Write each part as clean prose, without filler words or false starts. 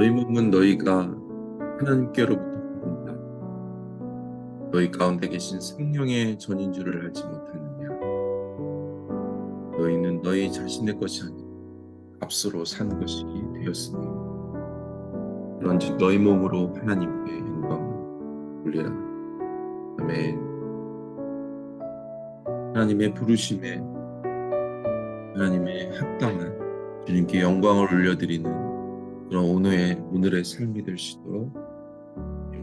너희 몸은 너희가 하나님께로부터 받은다. 너희 가운데 계신 생명의 전인 줄을 알지 못하느냐. 너희는 너희 자신의 것이 아니라 값으로 산 것이 되었으니 그런즉 너희 몸으로 하나님께 영광을 돌리라. 아멘. 하나님의 부르심에 하나님의 합당한 주님께 영광을 올려드리는 그런 오늘의 삶이 될 수 있도록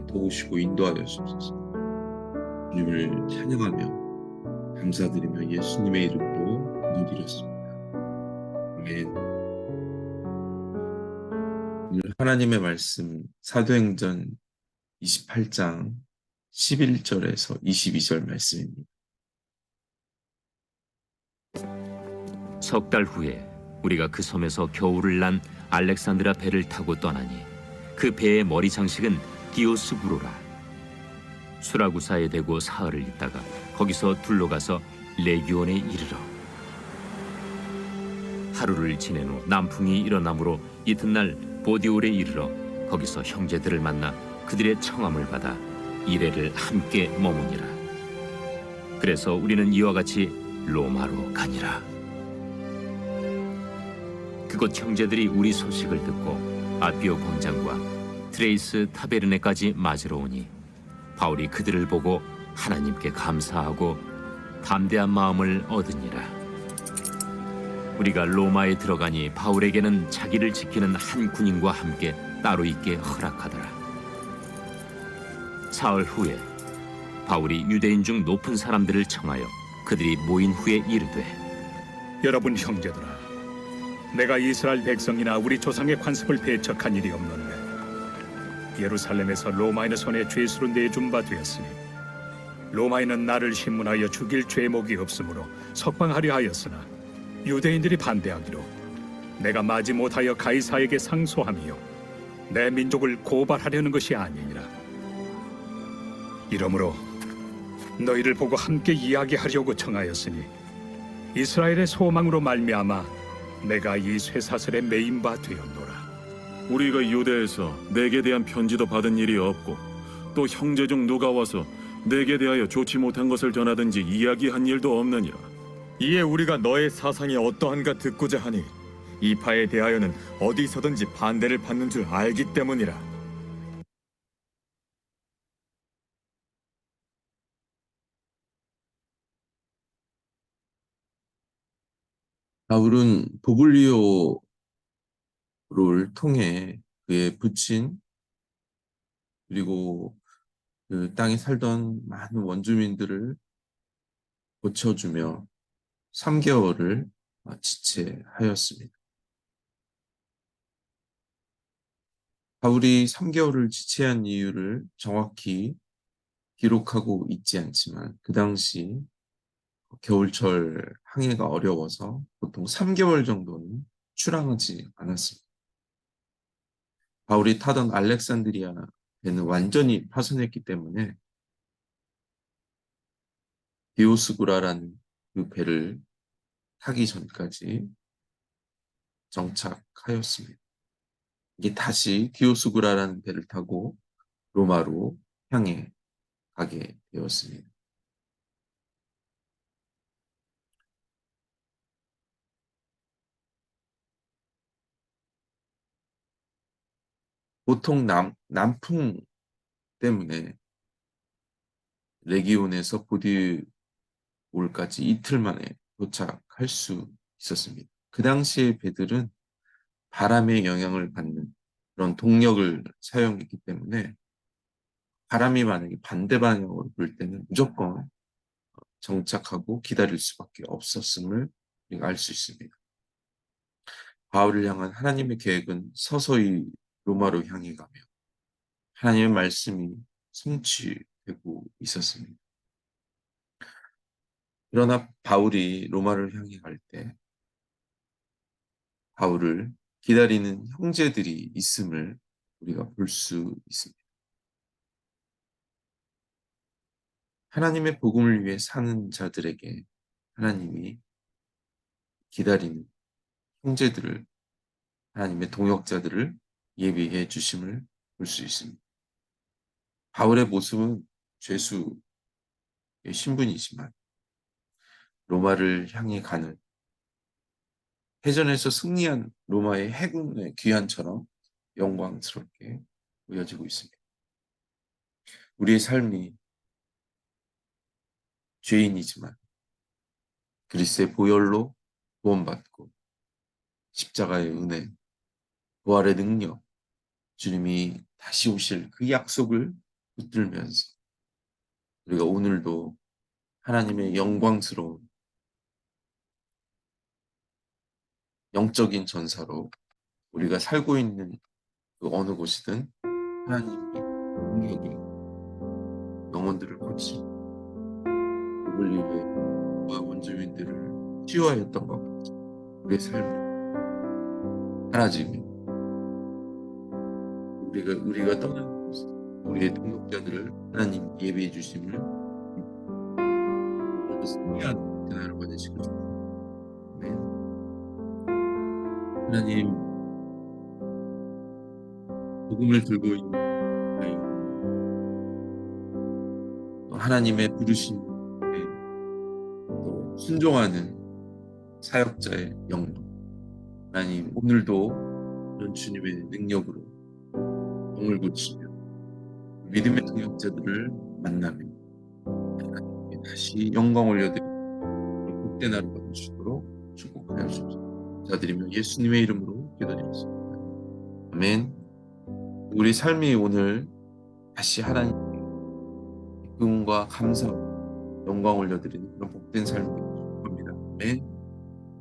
도우시고 인도하여 주옵소서. 주님을 찬양하며 감사드리며 예수님의 이름으로 기도드렸습니다. 아멘. 오늘 하나님의 말씀 사도행전 28장 11절에서 22절 말씀입니다. 석 달 후에 우리가 그 섬에서 겨울을 난 알렉산드라 배를 타고 떠나니 그 배의 머리 장식은 디오스구로라. 수라구사에 대고 사흘을 있다가 거기서 둘러가서 레기온에 이르러 하루를 지낸 후 남풍이 일어나므로 이튿날 보디올에 이르러 거기서 형제들을 만나 그들의 청함을 받아 이레를 함께 머무니라. 그래서 우리는 이와 같이 로마로 가니라. 그곳 형제들이 우리 소식을 듣고 아비오 광장과 트레이스 타베르네까지 맞으러 오니 바울이 그들을 보고 하나님께 감사하고 담대한 마음을 얻으니라. 우리가 로마에 들어가니 바울에게는 자기를 지키는 한 군인과 함께 따로 있게 허락하더라. 사흘 후에 바울이 유대인 중 높은 사람들을 청하여 그들이 모인 후에 이르되, 여러분 형제들아, 내가 이스라엘 백성이나 우리 조상의 관습을 배척한 일이 없는데 예루살렘에서 로마인의 손에 죄수로 내준 바 되었으니 로마인은 나를 신문하여 죽일 죄목이 없으므로 석방하려 하였으나 유대인들이 반대하기로 내가 마지 못하여 가이사에게 상소하며 내 민족을 고발하려는 것이 아니니라. 이러므로 너희를 보고 함께 이야기하려고 청하였으니 이스라엘의 소망으로 말미암아 내가 이 쇠사슬에 매인 바 되었노라. 우리가 유대에서 내게 대한 편지도 받은 일이 없고 또 형제 중 누가 와서 내게 대하여 좋지 못한 것을 전하든지 이야기한 일도 없느니라. 이에 우리가 너의 사상이 어떠한가 듣고자 하니 이 파에 대하여는 어디서든지 반대를 받는 줄 알기 때문이라. 바울은 보블리오를 통해 그의 부친 그리고 그 땅에 살던 많은 원주민들을 고쳐주며 3개월을 지체하였습니다. 바울이 3개월을 지체한 이유를 정확히 기록하고 있지 않지만 그 당시 겨울철 항해가 어려워서 보통 3개월 정도는 출항하지 않았습니다. 바울이 타던 알렉산드리아 배는 완전히 파손했기 때문에 디오스구라라는 그 배를 타기 전까지 정착하였습니다. 이게 다시 디오스구라라는 배를 타고 로마로 향해 가게 되었습니다. 보통 남풍 때문에 레기온에서 보디올까지 이틀 만에 도착할 수 있었습니다. 그 당시의 배들은 바람의 영향을 받는 그런 동력을 사용했기 때문에 바람이 만약에 반대 방향으로 불 때는 무조건 정착하고 기다릴 수밖에 없었음을 우리가 알 수 있습니다. 바울을 향한 하나님의 계획은 서서히 로마로 향해 가며 하나님의 말씀이 성취되고 있었습니다. 그러나 바울이 로마를 향해 갈 때 바울을 기다리는 형제들이 있음을 우리가 볼 수 있습니다. 하나님의 복음을 위해 사는 자들에게 하나님이 기다리는 형제들을, 하나님의 동역자들을 예비해 주심을 볼 수 있습니다. 바울의 모습은 죄수의 신분이지만 로마를 향해 가는 해전에서 승리한 로마의 해군의 귀환처럼 영광스럽게 보여지고 있습니다. 우리의 삶이 죄인이지만 그리스도의 보혈로 구원받고 십자가의 은혜, 부활의 능력, 주님이 다시 오실 그 약속을 붙들면서 우리가 오늘도 하나님의 영광스러운 영적인 전사로 우리가 살고 있는 그 어느 곳이든 하나님의 능력이 영혼들을 고치고 그를 위해 원주민들을 치유하였던 것 같이 우리의 삶을 사라지며 우리가 떠나는 곳, 우리의 동역자들을 하나님 예비해 주심을 오늘도 승리하는 그날을 보내시고 싶습니다. 아멘. 하나님, 복음을 들고 있는 또 하나님의 부르심에 또 순종하는 사역자의 영광, 하나님 오늘도 이런 주님의 능력으로 영을 고치며 믿음의 동역자들을 만나며 하나님께 다시 영광 올려드리고 복된 하루 받으시도록 축복하여 주옵소서. 감사드리며 예수님의 이름으로 기도드렸습니다. 아멘. 우리 삶이 오늘 다시 하나님께 기쁨과 감사, 영광 올려드리는 그런 복된 삶이 되길 축복합니다. 아멘.